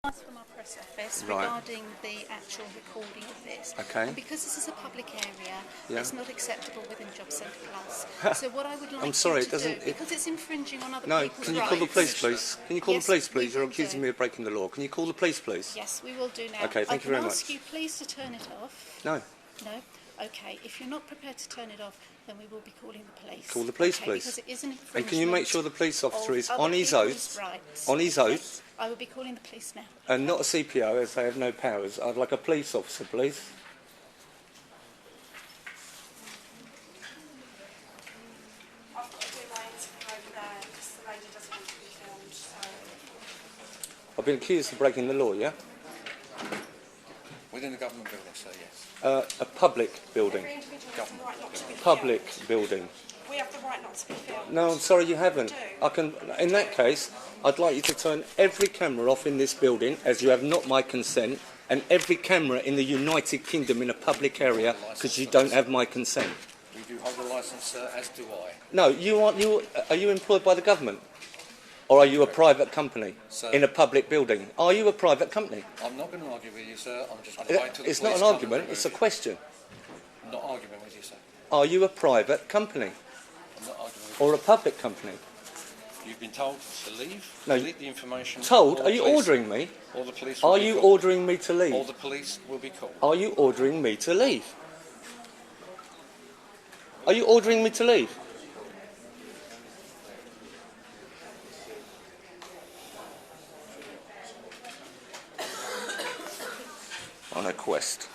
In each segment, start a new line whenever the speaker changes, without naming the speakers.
That's from our press office
Right.
regarding the actual recording of this.
Okay.
And because this is a public area,
Yeah.
it's not acceptable within Job Centre Plus. So what I would like
I'm sorry,
you
it
to
doesn't-
do, because it's infringing on other
No,
people's
can you
rights.
call the police, please? Can you call
Yes,
the police,
we
please? You're
will
accusing
do.
me of breaking the law. Can you call the police, please?
Yes, we will do now.
Okay, thank you very
I can
much.
ask you please to turn it off.
No.
No? Okay, if you're not prepared to turn it off, then we will be calling the police.
Call the police,
okay,
please.
Because it is an infringement.
And can you make sure the police officer is
of
on his
other
oath,
people's rights.
on his oath,
Yes, I will be calling the police now.
and not a CPO, as they have no powers. I'd like a police officer, please.
I've got to do my interview over there because the lady doesn't want to be filmed. So.
I've been accused of breaking the law, yeah?
Within the government building, sir, yes.
A public building.
Every individual has the right not to be
Public
filmed.
building.
We have the right not to be filmed.
No, I'm sorry, you haven't.
do.
I can. In that case, I'd like you to turn every camera off in this building, as you have not my consent, and every camera in the United Kingdom in a public area, because you don't have my consent.
We do hold a licence, sir, as do I.
No, are you employed by the government? Or are you a private company
Sir.
in a public building? Are you a private company?
I'm not going to argue with you, sir. I'm just going to wait till the
It's not
police
an
come
argument,
and
it's a
remove
question.
you. I'm not arguing with you, sir.
Are you a private company
I'm not arguing with
or a public company?
you. You've been told to leave,
No.
delete the information.
Told?
or
Are
the
you
police-
ordering me?
Or the police will
Are
be
you
called.
ordering me to
Or
leave?
the police will be called.
Are you ordering me to leave? Are you ordering me to leave? On a quest.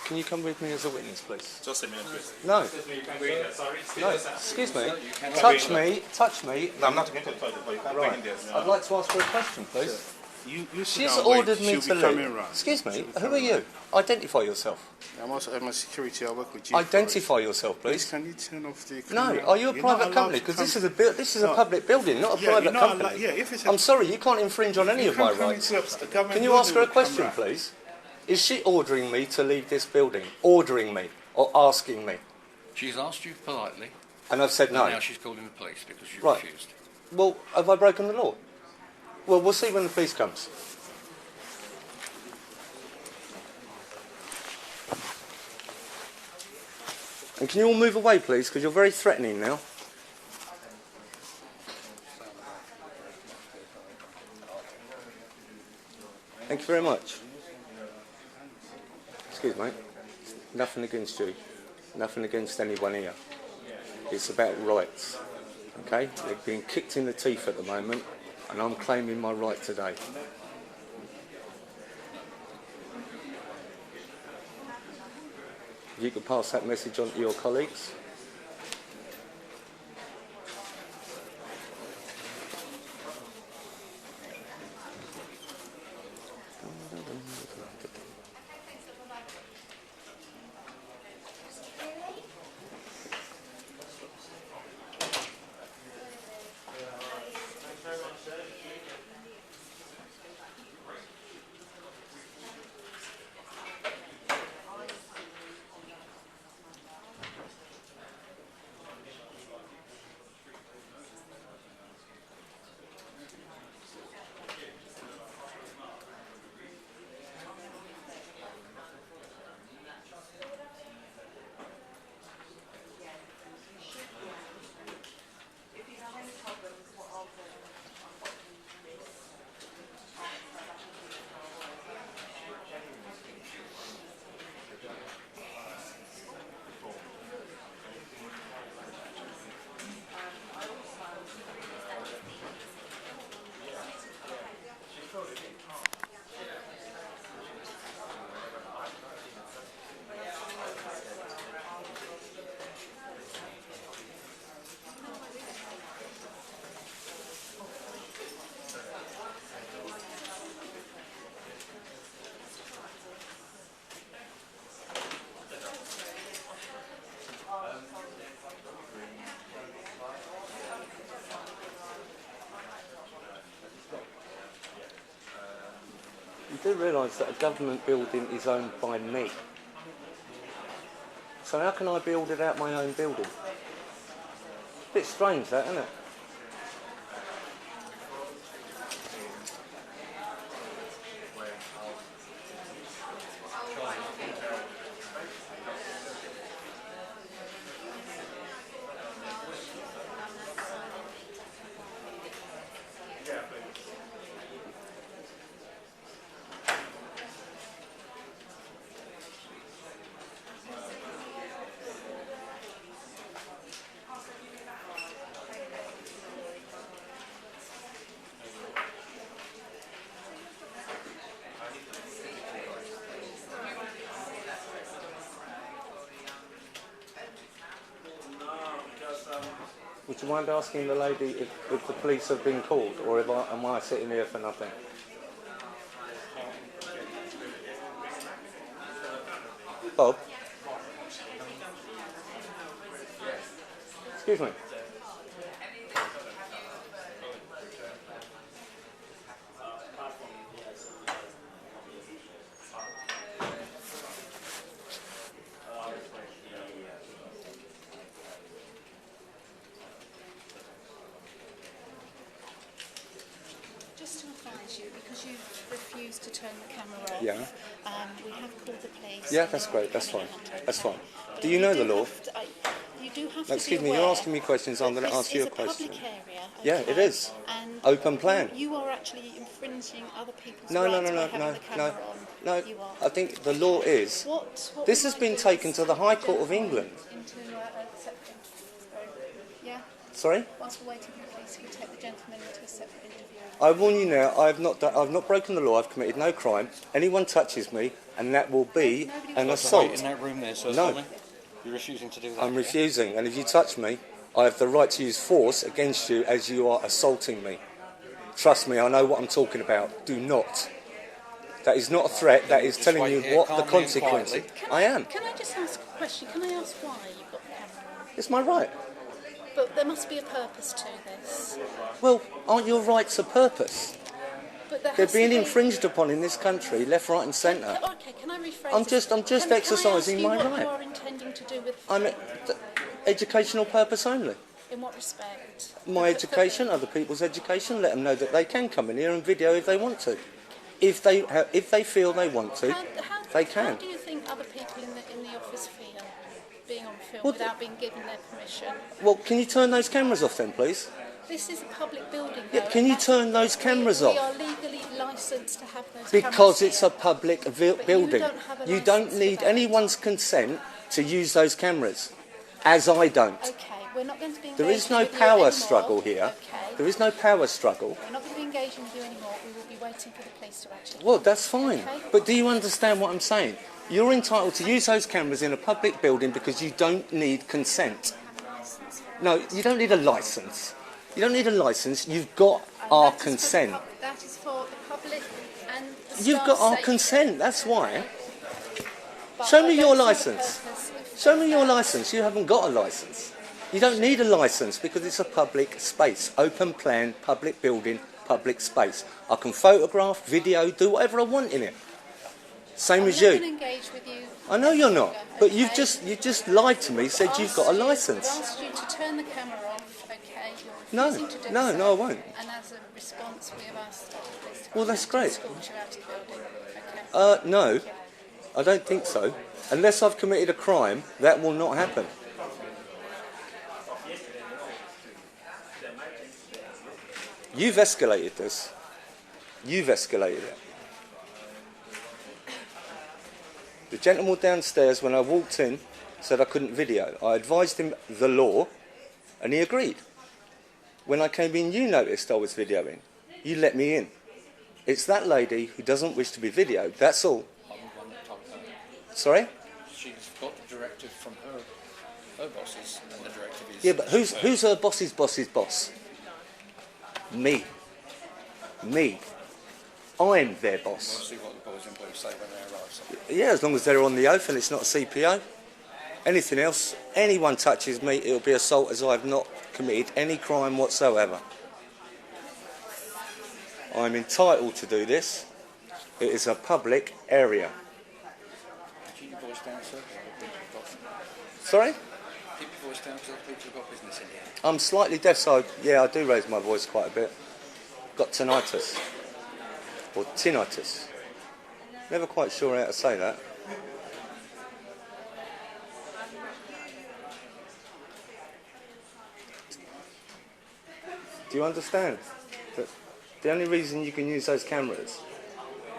Can you come with me as a witness, please?
Just a minute, please.
No,
Excuse me, you can go in there. Sorry.
no, excuse me.
cannot
Touch me.
No, I'm not going to the toilet, but you can't go in there.
I'd like to ask her a question, please.
You sit
She's
down, wait.
ordered me
She'll
to
be coming
leave.
round.
Excuse me,
She'll be
who are
coming
you?
round.
Identify yourself.
I'm a security. I work with you.
Identify yourself,
Please,
please.
can you turn off the
No,
camera?
are you a
You're not
private
allowed
company?
to
Because
come-
this is a
No.
public building, not a
Yeah,
private
you're not
company.
allowed- yeah, if it's a-
I'm sorry, you can't infringe on any
You
of my
can't come
rights.
into a government
Can you ask her a
building with
question,
camera.
please? Is she ordering me to leave this building? Ordering me or asking me?
She's asked you politely,
And I've said
and
no.
now she's calling the police because you
Right.
refused.
Well, have I broken the law? Well, we'll see when the police comes. And can you all move away, please, because you're very threatening now. Thank you very much. Excuse me. Nothing against you. Nothing against anyone here. It's about rights. Okay? They're being kicked in the teeth at the moment, and I'm claiming my right today. If you could pass that message on to your colleagues. do realise that a government building is owned by me. So how can I build it out my own building? Bit strange that, isn't it? Would you mind asking the lady if the police have been called, or am I sitting here for nothing? Bob? Excuse me.
Just to advise you, because you refused to turn the camera off,
Yeah.
we have called the police.
Yeah, that's great. That's fine. That's fine. Do you know the law?
You do have
No,
to
excuse
be
me,
aware
you're asking me questions, I'm going to ask you a
This
question.
is a public area.
Yeah,
okay?
it is.
And
Open plan.
You are actually infringing other people's
No,
rights
no, no,
by
no,
having
no,
the camera
no,
on.
no.
You are.
I think the law is,
What
this
we
has
might
been
do
taken
is
to the
take
High
the
Court of
gentleman
England.
Into a separate yeah.
Sorry?
Whilst we're waiting for the police, we take the gentleman into a separate interview.
I warn you now, I've not broken the law, I've committed no crime. Anyone touches me, and that will be an
In
assault.
that room there, sir.
No.
Tommy? You're refusing to do that.
I'm
yeah?
refusing, and if you touch me, I have the right to use force against you as you are assaulting me. Trust me, I know what I'm talking about. Do not. That is not a threat, that is
Just
telling
wait
you
here
what the
calmly and
consequences.
quietly.
I am.
Can I just ask a question? Can I ask why you've got the camera on?
It's my right.
But there must be a purpose to this.
Well, aren't your rights a purpose?
But there
They're
has to
being
be-
infringed upon in this country, left, right and centre.
Okay, can I rephrase
I'm
this?
just exercising my
Can I ask you what
right.
you are intending to do with
I'm educational purpose only.
in what respect?
My education, other people's education, let them know that they can come in here and video if they want to. If they feel they want to, they
How
can.
do you think other people in the office feel being on film
Well,
without being given their permission?
Well, can you turn those cameras off then, please?
This is a public building.
Yeah,
though,
can
and
you
that's-
turn those cameras
we
off?
are legally licensed to have those
Because
cameras
it's
here.
a public
But
building.
you don't have a
You don't
licence
need
for that.
anyone's consent to use those cameras, as I don't.
Okay, we're not going to be
There is
engaging
no
with you
power
anymore.
struggle here.
Okay.
There is no power struggle.
We're not going to be engaging with you anymore. We will be waiting for the police to actually...
Well, that's fine.
Okay.
But do you understand what I'm saying? You're entitled to use those cameras in a public building because you don't need consent. No, you don't need a licence. You don't need a licence. You've got
And
our
that is for the
consent.
that is for the public and the
You've
staff
got our
safety.
consent. That's why.
But
Show
I
me
don't
your
see the
licence.
purpose of
Show me your
that.
licence. You haven't got a licence. You don't need a licence because it's a public space. Open plan, public building, public space. I can photograph, video, do whatever I want in it. Same
I'm
as
not going to
you.
engage with you.
I know you're not. But
Okay?
you've just lied to me, said you've got a licence.
I've asked you to turn the camera off, okay? You're
No,
refusing to do
no,
so.
no, I won't.
And as a response, we have asked the police to
Well, that's great.
escort you out of the building. Okay.
No, I don't think so. Unless I've committed a crime, that will not happen. You've escalated this. You've escalated it. The gentleman downstairs, when I walked in, said I couldn't video. I advised him the law, and he agreed. When I came in, you noticed I was videoing. You let me in. It's that lady who doesn't wish to be videoed, that's all.
I'm the one that told her.
Sorry?
She's got the directive from her bosses, and the directive is...
Yeah, but who's her boss's boss's boss? Me. Me. I'm their
We'll
boss.
see what the boys and police say when they arrive. So.
Yeah, as long as they're on the oath and it's not a CPO. Anything else, anyone touches me, it'll be assault as I've not committed any crime whatsoever. I'm entitled to do this. It is a public area.
Keep your voice down, sir.
Sorry?
Keep your voice down, because other people have got business in here.
I'm slightly deaf, so yeah, I do raise my voice quite a bit. Got tinnitus. Or tinnitus. Never quite sure how to say that. Do you understand that the only reason you can use those cameras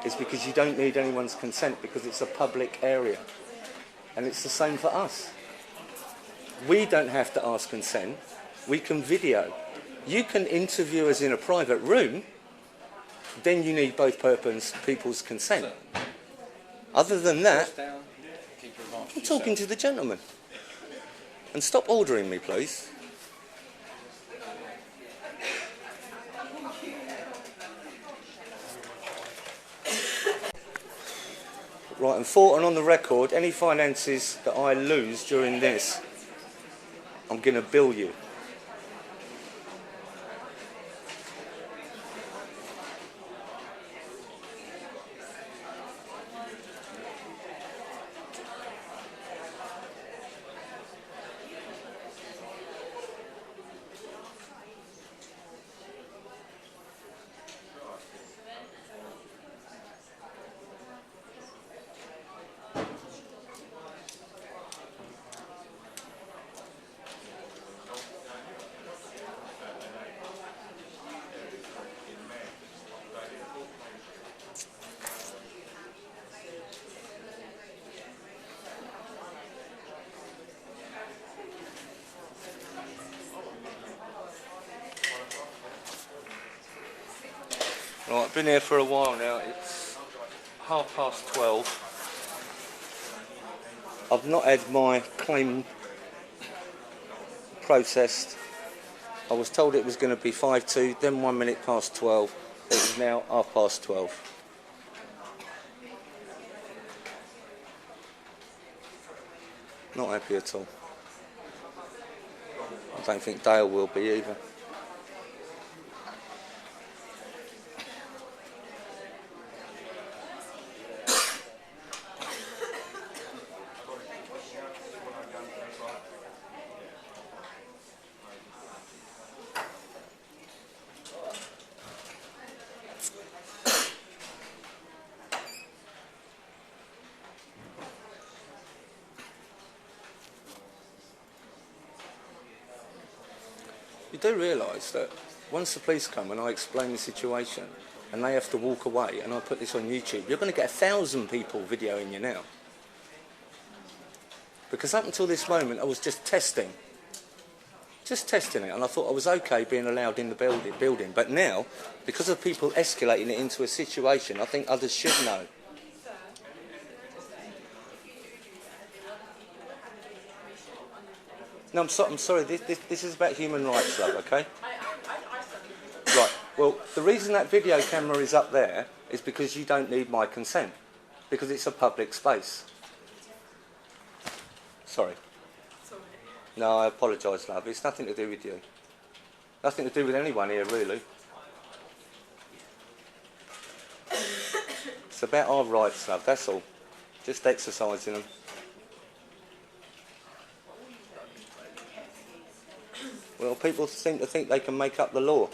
is because you don't need anyone's consent, because it's a public area? And it's the same for us. We don't have to ask consent. We can video. You can interview us in a private room, then you need both people's consent. Other than that,
Voice down, keep your advantage
I'm
to
talking
yourself.
to the gentleman. And stop ordering me, please. Right, and for and on the record, any finances that I lose during this, I'm going to bill you. Right, I've been here for a while now. It's 12:30. I've not had my claim processed. I was told it was going to be 5 to, then 1 minute past 12. It is now 12:30. Not happy at all. I don't think Dale will be either. You do realise that once the police come and I explain the situation and they have to walk away and I put this on YouTube, you're going to get 1,000 people videoing you now. Because up until this moment I was just testing it, and I thought I was okay being allowed in the building. But now, because of people escalating it into a situation, I think others should know. No, I'm sorry, this is about human rights, love, okay? Right, well, the reason that video camera is up there is because you don't need my consent, because it's a public space. Sorry. No, I apologise, love, it's nothing to do with you. Nothing to do with anyone here, really. It's about our rights, love, that's all. Just exercising them. Well, people seem to think they can make up the law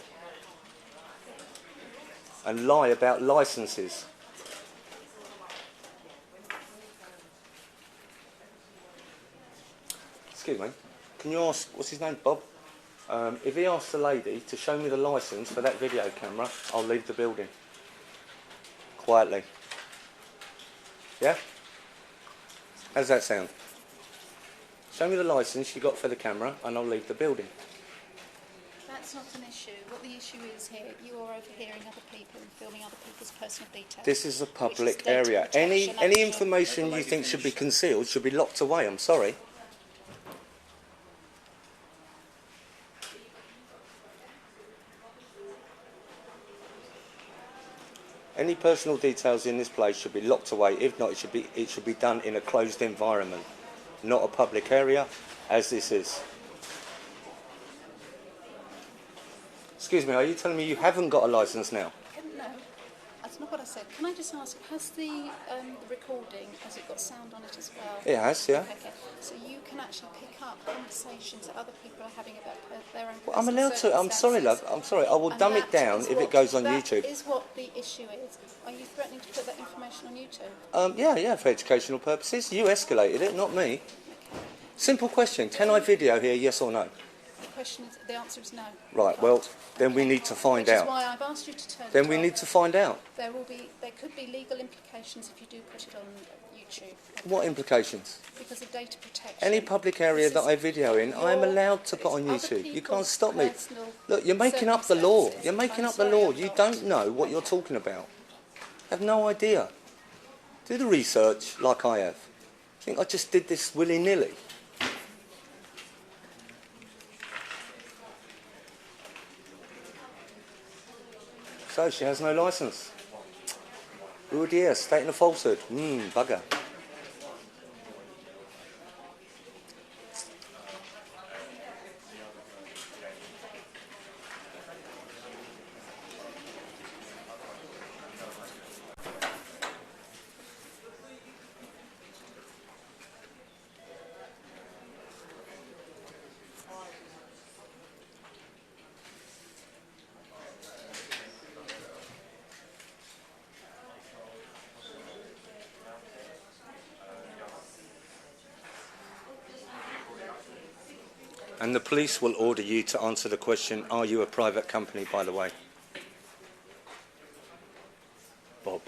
and lie about licences. Excuse me, can you ask, what's his name, Bob? If he asks the lady to show me the licence for that video camera, I'll leave the building. Quietly. Yeah? How does that sound? Show me the licence you got for the camera and I'll leave the building.
That's not an issue. What the issue is here, you are overhearing other people and filming other people's personal details.
This is a
which
public
is data
area.
protection
Any
Act.
information you think should be concealed should be locked away, I'm sorry. Any personal details in this place should be locked away. If not, it should be done in a closed environment, not a public area, as this is. Excuse me, are you telling me you haven't got a licence now?
No, that's not what I said. Can I just ask, has the recording, has it got sound on it as well?
It has, yeah.
Okay, so you can actually pick up conversations that other people are having about their own
Well, I'm
personal
allowed to. I'm sorry, love.
circumstances.
I'm sorry. I will
And
dumb it
that
down
is
if
what-
it goes on
that
YouTube.
That is what the issue is. Are you threatening to put that information on YouTube?
Yeah, for educational purposes. You escalated it, not me. Simple question. Can I video here, yes or no?
The question is, the answer is no.
Right, well, then we need to find
Which is
out.
why I've asked you to turn
Then
it
we
off.
need to find out.
There could be legal implications if you do put it on YouTube.
What implications?
Because of data protection.
Any public area
This
that
is
I video in, I am
your-
allowed to put on
it's other
YouTube. You can't
people's
stop me.
personal
Look, you're making up the law.
circumstances.
You're making
I'm
up the
sorry,
law.
I'm
You
not.
don't know what you're talking about. You have no idea. Do the research like I have. I think I just did this willy-nilly. So she has no licence. Oh dear, stating a falsehood. Bugger. And the police will order you to answer the question, are you a private company, by the way? Bob.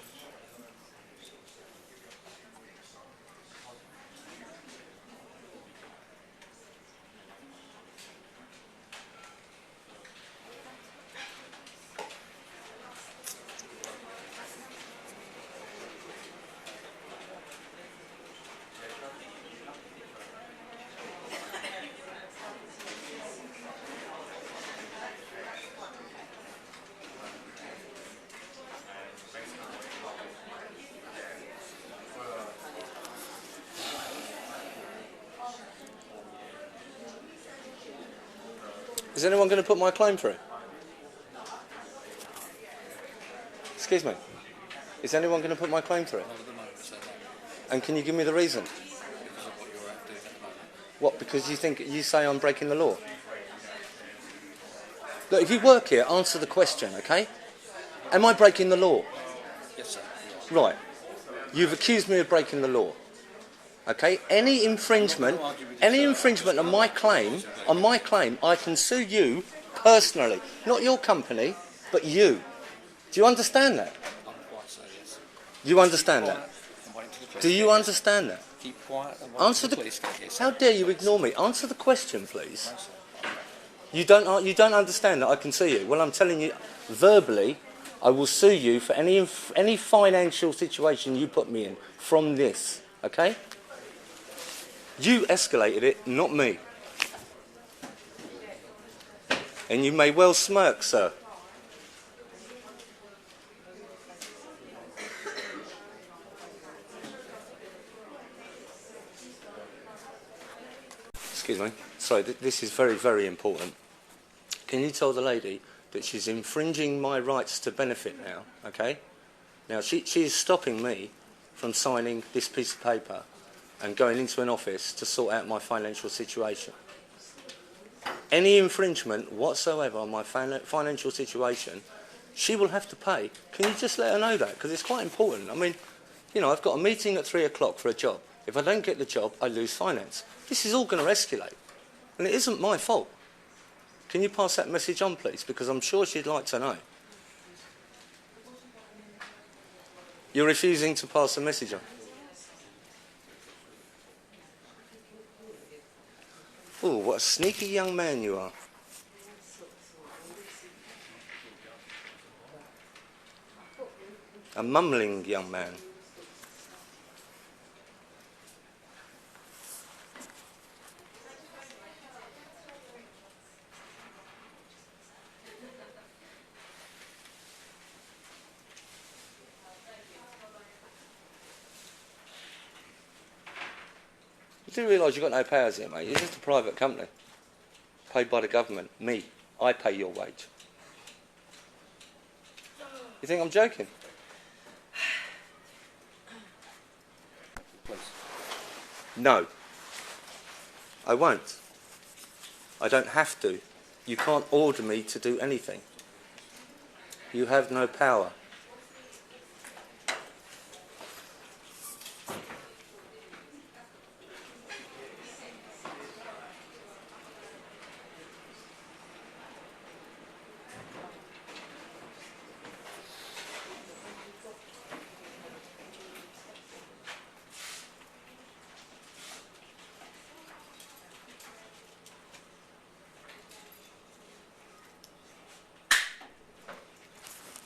Is anyone going to put my claim through? Excuse me. Is anyone going to put my claim through?
Not at the moment, so no.
And can you give me the reason?
Because of what you're out doing at the moment.
What, because you say I'm breaking the law? Look, if you work here, answer the question, okay? Am I breaking the law?
Yes, sir.
Right. You've accused me of breaking the law. Okay? Any infringement on my claim, I can sue you personally. Not your company, but you. Do you understand that?
I'm quiet, sir, yes.
You understand that?
I'm waiting till the police
Do you
get
understand that?
here. Keep quiet and wait
Answer
till the
the...
police get here, sir.
How dare you ignore me? Answer the question, please.
No, sir.
You don't understand that I can sue you. Well, I'm telling you, verbally, I will sue you for any financial situation you put me in from this, okay? You escalated it, not me. And you may well smirk, sir. Excuse me. Sorry, this is very, very important. Can you tell the lady that she's infringing my rights to benefit now, okay? Now, she is stopping me from signing this piece of paper and going into an office to sort out my financial situation. Any infringement whatsoever on my financial situation, she will have to pay. Can you just let her know that? Because it's quite important. I mean, you know, I've got a meeting at 3 o'clock for a job. If I don't get the job, I lose finance. This is all going to escalate. And it isn't my fault. Can you pass that message on, please? Because I'm sure she'd like to know. You're refusing to pass the message on. Oh, what a sneaky young man you are. A mumbling young man. You do realise you've got no powers here, mate. You're just a private company. Paid by the government. Me. I pay your wage. You think I'm joking? No. I won't. I don't have to. You can't order me to do anything. You have no power.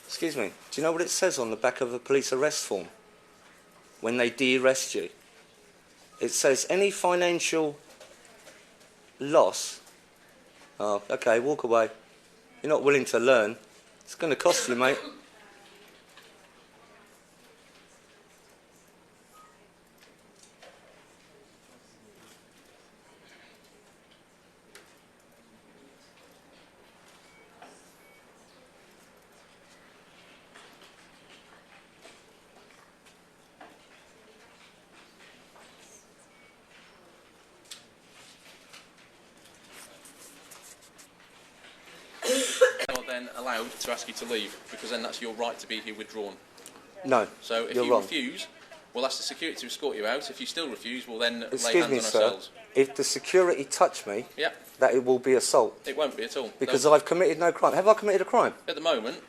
Excuse me, do you know what it says on the back of a police arrest form when they de-arrest you? It says any financial loss. Oh, okay, walk away. You're not willing to learn. It's going to cost you, mate.
You're then allowed to ask you to leave, because then that's your right to be here withdrawn.
No,
So if
you're
you
wrong.
refuse, we'll ask the security to escort you out. If you still refuse, we'll then lay
Excuse
hands
me,
on
sir.
ourselves.
If the security touch me,
Yeah,
that it will be assault.
it won't be at all.
Because
Don't-
I've committed no crime. Have I committed a crime?
at the moment,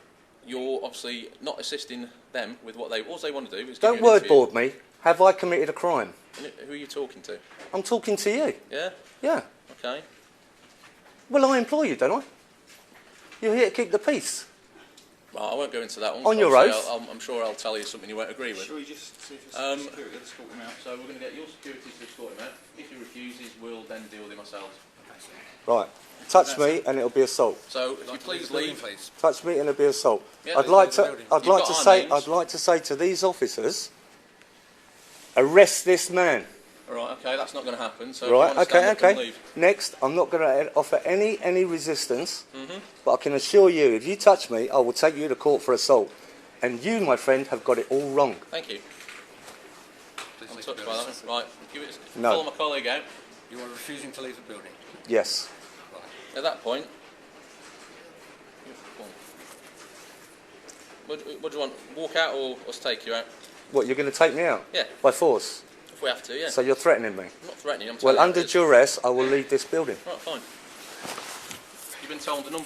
you're obviously not assisting them with what all they want to do is give
Don't
you an interview.
wordboard me. Have I committed a crime?
Who are you talking to?
I'm talking to you.
Yeah?
Yeah.
Okay.
Well, I employ you, don't I? You're here to keep the peace.
Well, I won't go into that one.
On your
Obviously,
oath?
I'm sure I'll tell you something you won't agree with.
Shall we just see if it's
Um,
security? Let's sort them out.
So we're going to get your security to escort him out. If he refuses, we'll then deal with him ourselves.
Right. Touch me and it'll be assault.
So if you please leave.
Touch me and it'll be assault.
Yeah,
I'd like to.
You've got our names.
I'd like to say to these officers, arrest this man.
All right, okay, that's not going to happen. So
Right.
if you want to stand
Okay.
up and leave.
Next, I'm not going to offer any resistance.
Mm-hmm.
But I can assure you, if you touch me, I will take you to court for assault. And you, my friend, have got it all wrong.
Thank you. I'm touched by that. Right, give it.
No.
Follow my colleague out.
You are refusing to leave the building.
Yes.
At that point, what do you want? Walk out or us take you out?
What? You're going to take me out?
Yeah.
By force.
If we have to, yeah.
So you're threatening me.
I'm not threatening you. I'm
Well,
telling you
under
it is.
duress, I will leave this building.
Right, fine. You've been told the number